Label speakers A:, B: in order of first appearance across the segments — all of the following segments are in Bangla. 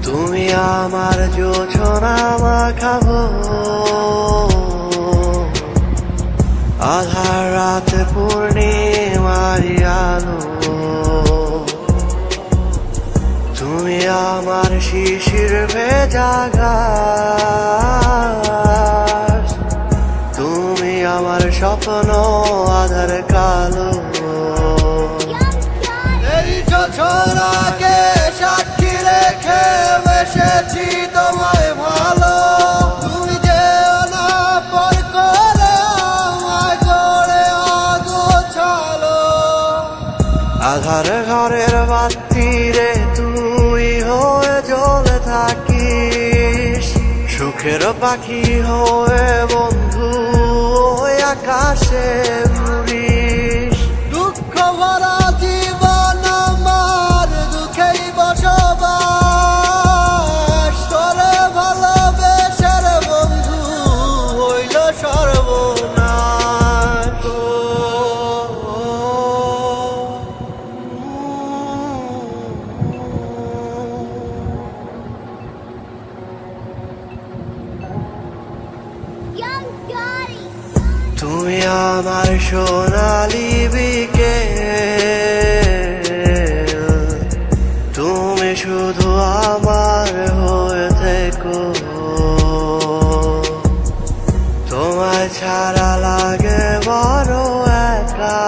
A: তুমি আমার জোছনা মাখাবো আধার রাত পূর্ণিমার আলো। তুমি আমার শিশির ভেজা ঘাস, তুমি আমার স্বপ্ন আধার কালো। এই জোছনাকে সাক্ষী রেখে বেসেছি তোমায় ভালো। তুমি যে না পর করে আমায় করে অগোছালো। আধার ঘরের বাতি রে তুই হয়ে জ্বলে থাকিস, সুখের পাখি হয়ে বন্ধু ওই আকাশে উড়িস। দুঃখ ভরা জীবন আমার দুঃখেই বসবাস, তোরে ভালোবেসে রে বন্ধু হইল সর্বনাশ। তুমি আমার সোনালি বিকেল, তুমি শুধু আমার হয়ে থেকো। তোমায় ছাড়া লাগে বড় একা,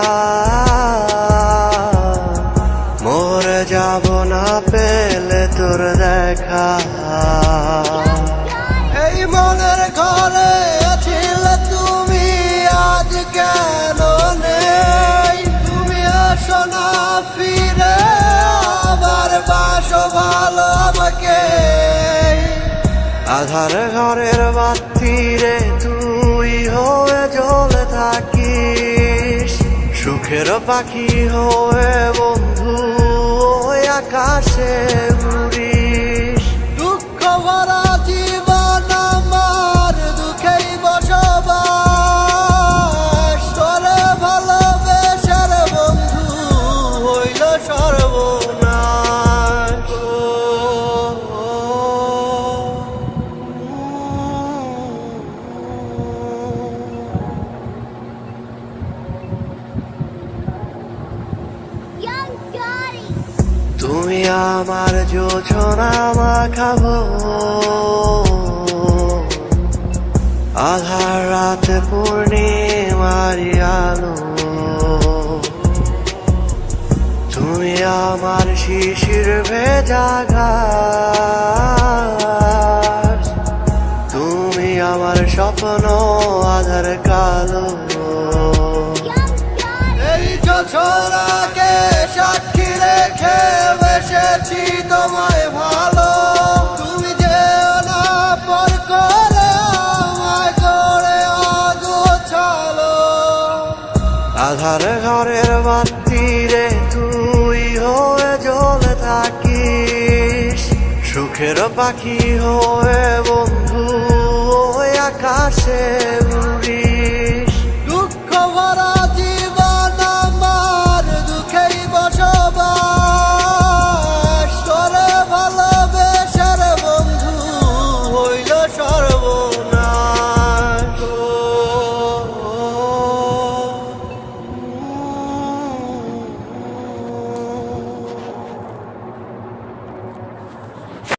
A: মরে যাব না পেলে তোর দেখা। এই মনের ঘরে ছিলে তুমি, আজ কেন নেই? তুমি আসো না ফিরে, আবার বাসো ভালো আমাকে। আধার ঘরের বাতি রে তুই হয়ে জ্বলে থাকিস, সুখের পাখি হয়ে বন্ধু ওই আকাশে উড়িস। দুঃখ ভরা জীবন আমার দুঃখেই বসবাস, তোরে ভালোবেসে রে বন্ধু হইল সর্বনাশ। তুমি আমার জোছনা মাখাবো আধার রাত পূর্ণিমার আলো। তুমি আমার শিশির ভেজা ঘাস, তুমি আমার স্বপ্ন আধার কালো। এই জোছনাকে সাক্ষী রেখে বেসেছি তোমায় ভালো। তুমি যে না পর করে আমায় করে অগোছালো। আধার ঘরের বাতি রে তুই হয়ে জ্বলে থাকিস, সুখের পাখি হয়ে বন্ধু ওই আকাশে